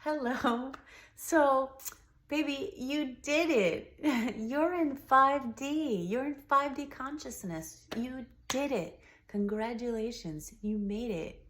Hello. So, baby, you did it. You're in 5D. You're in 5D consciousness. You did it. Congratulations. You made it.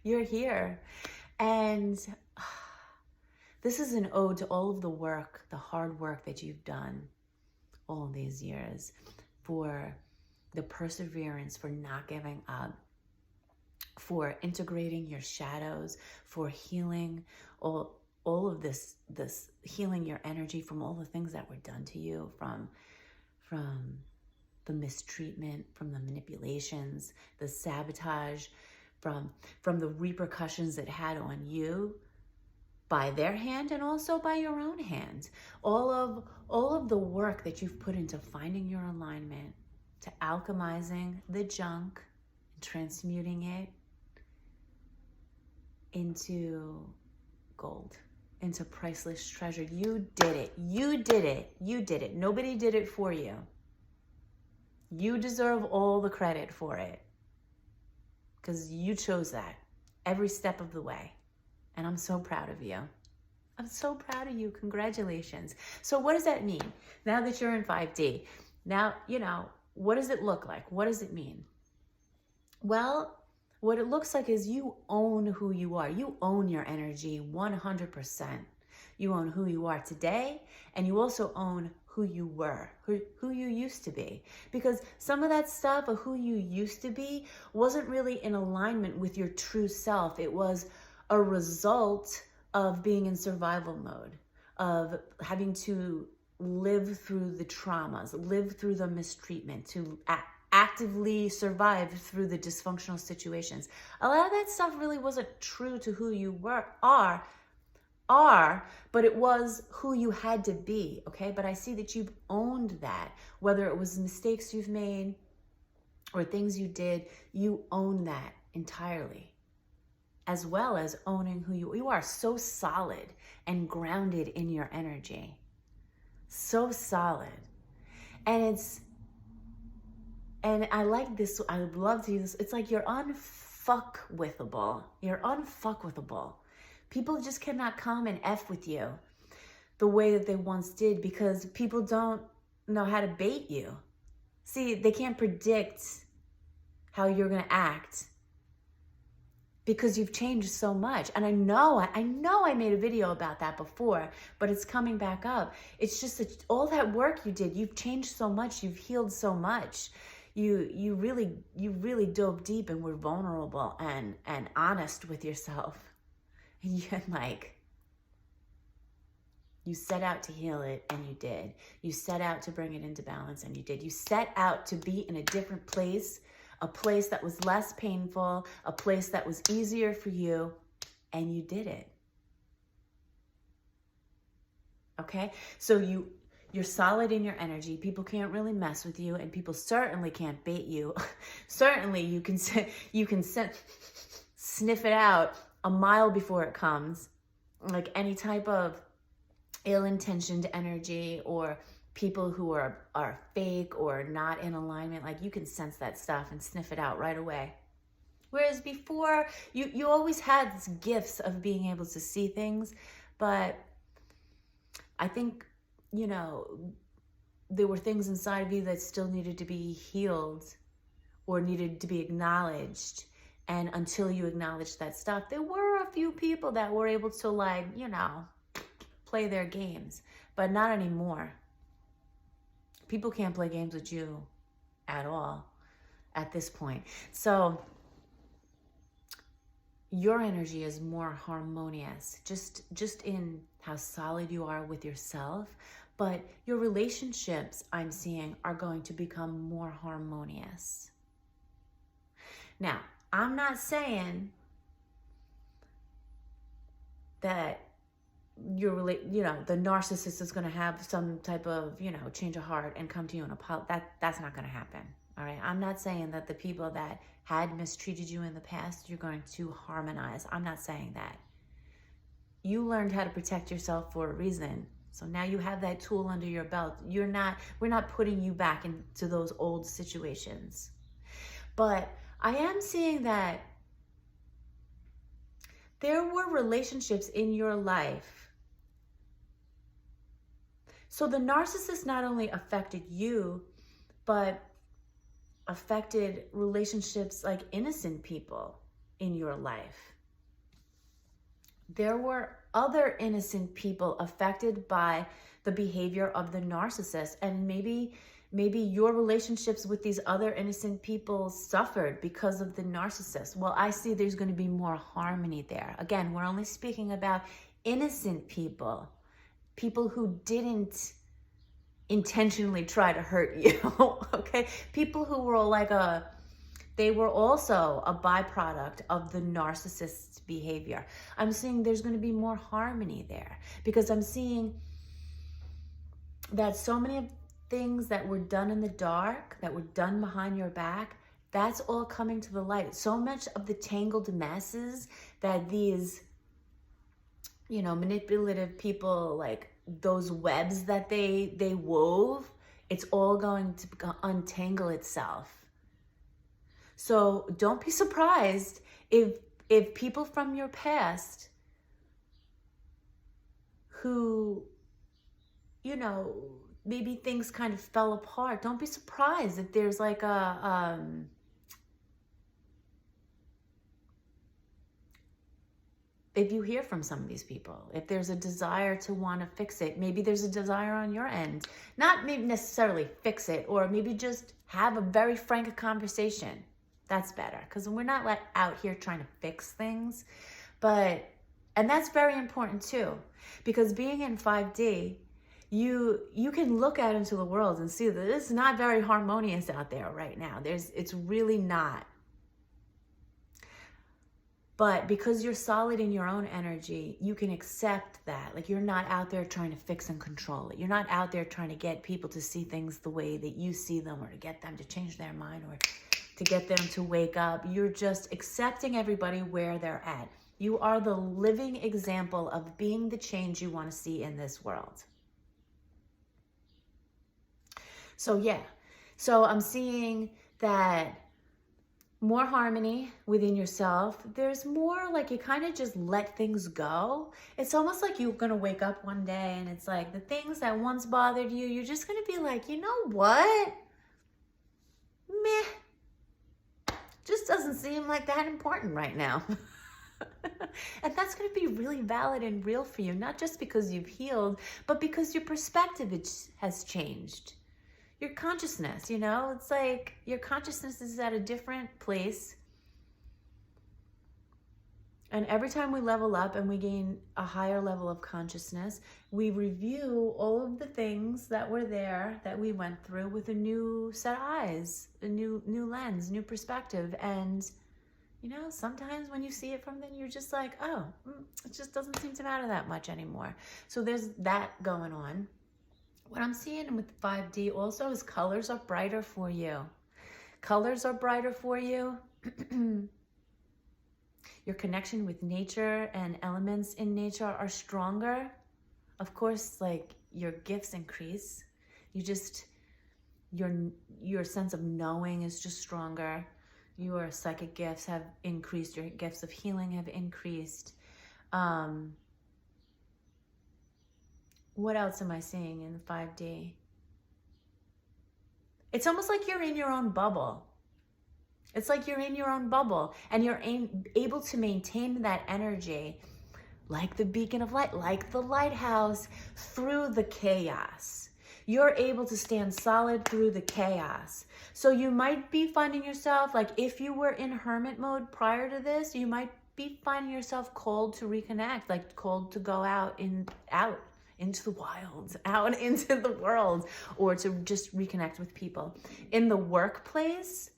You're here. And this is an ode to all of the work, the hard work that you've done all these years, for the perseverance, for not giving up, for integrating your shadows, for healing all of this healing your energy from all the things that were done to you, from the mistreatment, from the manipulations, the sabotage, from the repercussions it had on you by their hand and also by your own hand. All of the work that you've put into finding your alignment, to alchemizing the junk, transmuting it into gold, into priceless treasure. You did it. You did it. You did it. Nobody did it for you. You deserve all the credit for it because you chose that every step of the way. And I'm so proud of you. I'm so proud of you. Congratulations. So what does that mean? Now that you're in 5D, now, what does it look like? What does it mean? Well, what it looks like is you own who you are. You own your energy 100%. You own who you are today, and you also own who you were, who you used to be. Because some of that stuff of who you used to be wasn't really in alignment with your true self. It was a result of being in survival mode, of having to live through the traumas, live through the mistreatment, to actively survive through the dysfunctional situations. A lot of that stuff really wasn't true to who you are, but it was who you had to be, okay? But I see that you've owned that, whether it was mistakes you've made or things you did, you own that entirely, as well as owning who you are. So solid and grounded in your energy. So solid. And I like this. I would love to use this. It's like you're unfuckwithable. You're unfuckwithable. People just cannot come and F with you the way that they once did because people don't know how to bait you. See, they can't predict how you're going to act because you've changed so much. And I know I made a video about that before, but it's coming back up. It's just that all that work you did, you've changed so much, you've healed so much. You really dove deep and were vulnerable and honest with yourself. And you set out to heal it, and you did. You set out to bring it into balance, and you did. You set out to be in a different place, a place that was less painful, a place that was easier for you, and you did it. Okay? So you're solid in your energy. People can't really mess with you, and people certainly can't bait you. Certainly you can sniff it out a mile before it comes. Like any type of ill-intentioned energy or people who are fake or not in alignment, like you can sense that stuff and sniff it out right away. Whereas before, you always had these gifts of being able to see things, but I think, there were things inside of you that still needed to be healed or needed to be acknowledged. And until you acknowledged that stuff, there were a few people that were able to play their games, but not anymore. People can't play games with you at all at this point. So your energy is more harmonious, just in how solid you are with yourself, but your relationships, I'm seeing, are going to become more harmonious. Now, I'm not saying that the narcissist is going to have some type of, change of heart and come to you and apologize. That's not going to happen. All right. I'm not saying that the people that had mistreated you in the past, you're going to harmonize. I'm not saying that. You learned how to protect yourself for a reason. So now you have that tool under your belt. We're not putting you back into those old situations. But I am seeing that There were relationships in your life. So the narcissist not only affected you, but affected relationships like innocent people in your life. There were other innocent people affected by the behavior of the narcissist, and maybe your relationships with these other innocent people suffered because of the narcissist. Well, I see there's going to be more harmony there. Again, we're only speaking about innocent people, people who didn't intentionally try to hurt you. Okay, people who were like they were also a byproduct of the narcissist's behavior. I'm seeing there's going to be more harmony there, because I'm seeing that so many of things that were done in the dark, that were done behind your back, that's all coming to the light. So much of the tangled messes that these, manipulative people, like those webs that they wove, it's all going to untangle itself. So don't be surprised if people from your past who, maybe things kind of fell apart, don't be surprised if there's like if you hear from some of these people, if there's a desire to want to fix it, maybe there's a desire on your end, not maybe necessarily fix it, or maybe just have a very frank conversation. That's better, because we're not like out here trying to fix things, and that's very important too, because being in 5D, you can look out into the world and see that it's not very harmonious out there right now. It's really not. But because you're solid in your own energy, you can accept that. Like, you're not out there trying to fix and control it. You're not out there trying to get people to see things the way that you see them, or to get them to change their mind, or to get them to wake up. You're just accepting everybody where they're at. You are the living example of being the change you want to see in this world. So yeah, so I'm seeing that more harmony within yourself. There's more like you kind of just let things go. It's almost like you're going to wake up one day and it's like the things that once bothered you, you're just going to be like, you know what? Meh. Just doesn't seem like that important right now. And that's going to be really valid and real for you, not just because you've healed, but because your perspective has changed. Your consciousness, it's like your consciousness is at a different place. And every time we level up and we gain a higher level of consciousness, we review all of the things that were there, that we went through, with a new set of eyes, a new lens, new perspective. And, sometimes when you see it from then, you're just like, oh, it just doesn't seem to matter that much anymore. So there's that going on. What I'm seeing with 5D also is colors are brighter for you. Colors are brighter for you. Your connection with nature and elements in nature are stronger. Of course, like, your gifts increase. Your sense of knowing is just stronger. Your psychic gifts have increased. Your gifts of healing have increased. What else am I seeing in 5D? It's almost like you're in your own bubble. It's like you're in your own bubble, and you're able to maintain that energy like the beacon of light, like the lighthouse, through the chaos. You're able to stand solid through the chaos. So you might be finding yourself, like, if you were in hermit mode prior to this, you might be finding yourself called to reconnect, like called to go out into the wilds, out into the world, or to just reconnect with people. In the workplace,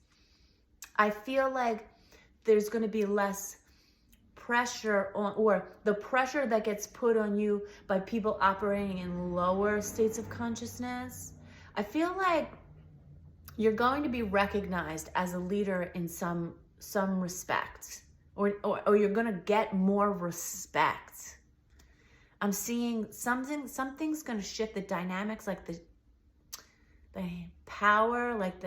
I feel like there's going to be less pressure on, or the pressure that gets put on you by people operating in lower states of consciousness. I feel like you're going to be recognized as a leader in some respect, or you're going to get more respect. I'm seeing something's going to shift the dynamics, like the power, like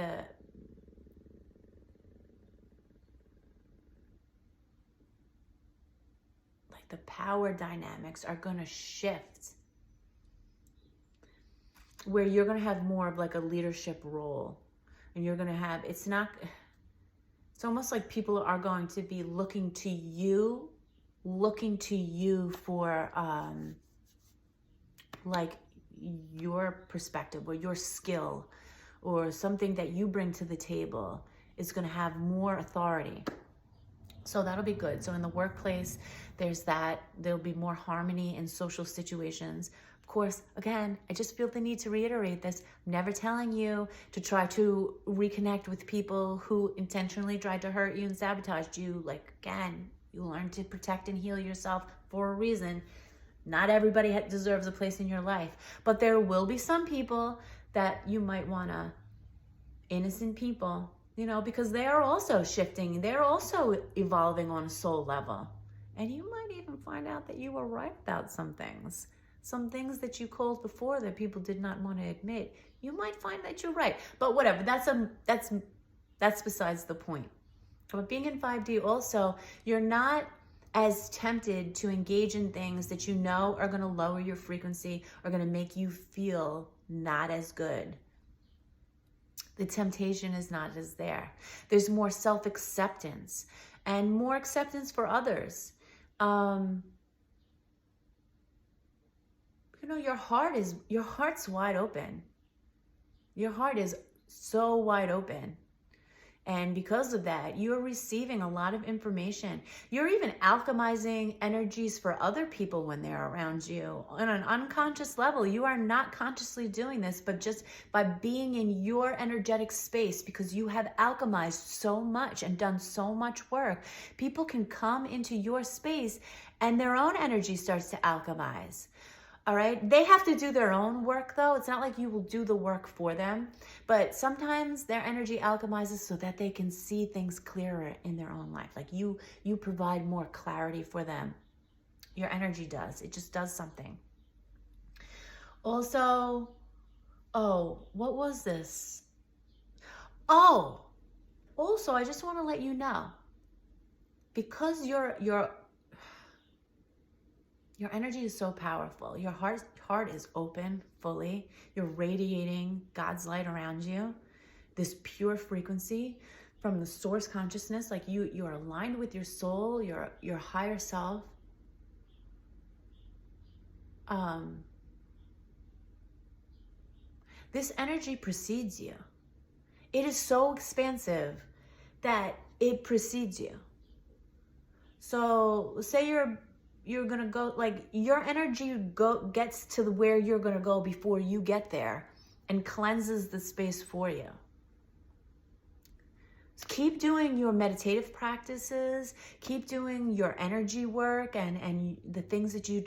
The power dynamics are going to shift, where you're going to have more of like a leadership role. And you're going to have, it's almost like people are going to be looking to you for like your perspective or your skill or something that you bring to the table is going to have more authority. So that'll be good. So in the workplace, there'll be more harmony in social situations. Of course, again, I just feel the need to reiterate this. I'm never telling you to try to reconnect with people who intentionally tried to hurt you and sabotaged you. Like, again, you learn to protect and heal yourself for a reason. Not everybody deserves a place in your life, but there will be some people that you might want to, innocent people, because they are also shifting. They're also evolving on a soul level. And you might even find out that you were right about some things that you called before that people did not want to admit. You might find that you're right, but whatever, that's besides the point. But being in 5D also, you're not as tempted to engage in things that you know are going to lower your frequency, are going to make you feel not as good. The temptation is not as there. There's more self-acceptance and more acceptance for others. Your heart's wide open. Your heart is so wide open. And because of that, you're receiving a lot of information. You're even alchemizing energies for other people when they're around you. On an unconscious level, you are not consciously doing this, but just by being in your energetic space, because you have alchemized so much and done so much work, people can come into your space and their own energy starts to alchemize. All right. They have to do their own work, though. It's not like you will do the work for them, but sometimes their energy alchemizes so that they can see things clearer in their own life. Like you provide more clarity for them. Your energy does. It just does something. Also, what was this? Also, I just want to let you know, because your energy is so powerful. Your heart is open fully. You're radiating God's light around you. This pure frequency from the source consciousness, like you are aligned with your soul, your higher self. This energy precedes you. It is so expansive that it precedes you. So say you're gonna go, like your energy gets to where you're gonna go before you get there and cleanses the space for you. So keep doing your meditative practices, keep doing your energy work and the things that you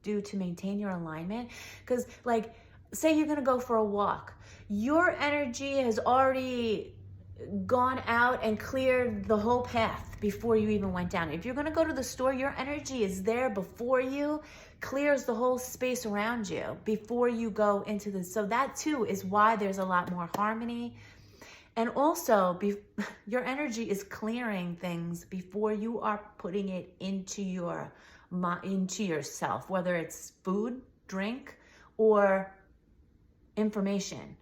do to maintain your alignment. Because like, say you're gonna go for a walk, your energy has already gone out and cleared the whole path before you even went down. If you're going to go to the store, your energy is there before you, clears the whole space around you before you go into this. So that too is why there's a lot more harmony. And also your energy is clearing things before you are putting it into yourself, whether it's food, drink, or information,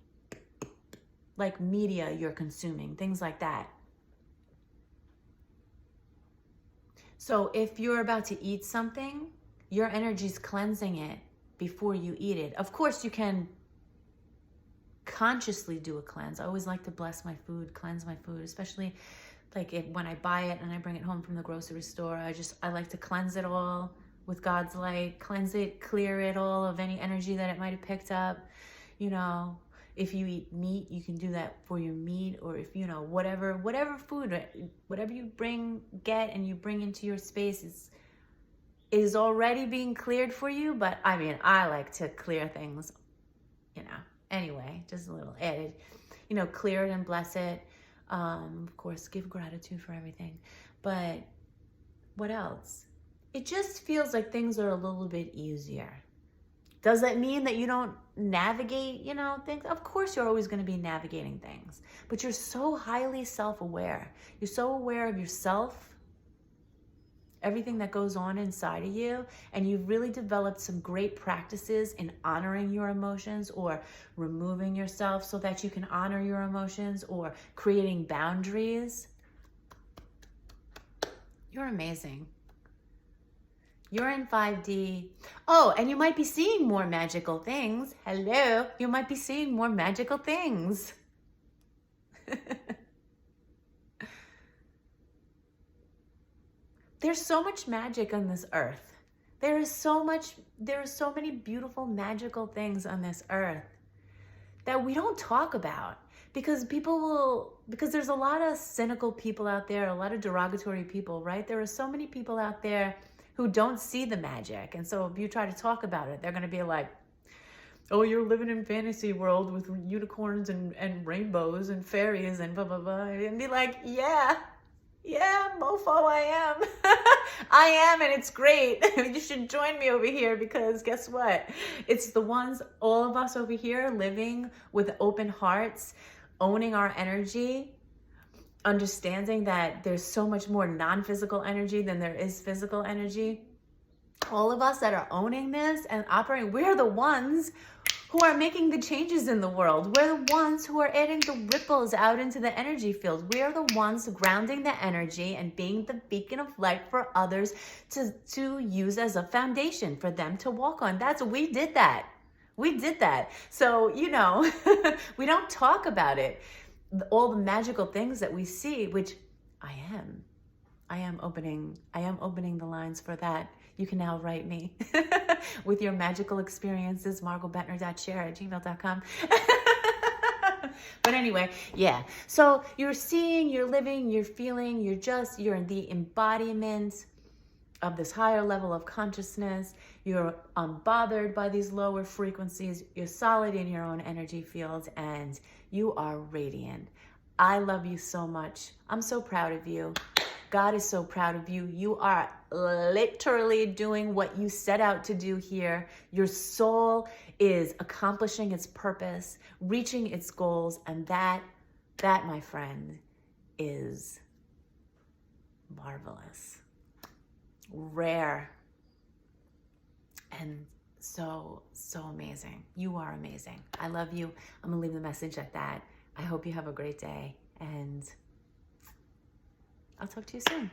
like media you're consuming, things like that. So if you're about to eat something, your energy's cleansing it before you eat it. Of course, you can consciously do a cleanse. I always like to bless my food, cleanse my food, especially like when I buy it and I bring it home from the grocery store. I like to cleanse it all with God's light, cleanse it, clear it all of any energy that it might have picked up. If you eat meat, you can do that for your meat, or if, whatever food, whatever you get and you bring into your space is already being cleared for you. But I mean, I like to clear things, anyway, just a little added, clear it and bless it. Of course, give gratitude for everything. But what else? It just feels like things are a little bit easier. Does that mean that you don't navigate, things? Of course, you're always going to be navigating things, but you're so highly self-aware. You're so aware of yourself everything that goes on inside of you, and you've really developed some great practices in honoring your emotions or removing yourself so that you can honor your emotions or creating boundaries, you're amazing. You're in 5D. Oh, and you might be seeing more magical things. Hello, you might be seeing more magical things. There's so much magic on this earth. There are so many beautiful, magical things on this earth that we don't talk about because there's a lot of cynical people out there, a lot of derogatory people, right? There are so many people out there who don't see the magic. And so if you try to talk about it, they're going to be like, oh, you're living in fantasy world with unicorns and rainbows and fairies and blah, blah, blah. And be like, yeah, mofo, I am. I am, and it's great. You should join me over here because guess what? It's the ones, all of us over here living with open hearts, owning our energy, understanding that there's so much more non-physical energy than there is physical energy. All of us that are owning this and operating, we're the ones who are making the changes in the world. We're the ones who are adding the ripples out into the energy field. We are the ones grounding the energy and being the beacon of light for others to use as a foundation for them to walk on. We did that. We did that. So, we don't talk about it. All the magical things that we see, which I am opening the lines for that. You can now write me with your magical experiences, margobetner.share@gmail.com. But anyway, yeah. So you're seeing, you're living, you're feeling, you're in the embodiment of this higher level of consciousness. You're unbothered by these lower frequencies. You're solid in your own energy fields and you are radiant. I love you so much. I'm so proud of you. God is so proud of you. You are literally doing what you set out to do here. Your soul is accomplishing its purpose, reaching its goals, and that, my friend, is marvelous, rare, and so amazing. You are amazing. I love you. I'm gonna leave the message at that. I hope you have a great day, and I'll talk to you soon.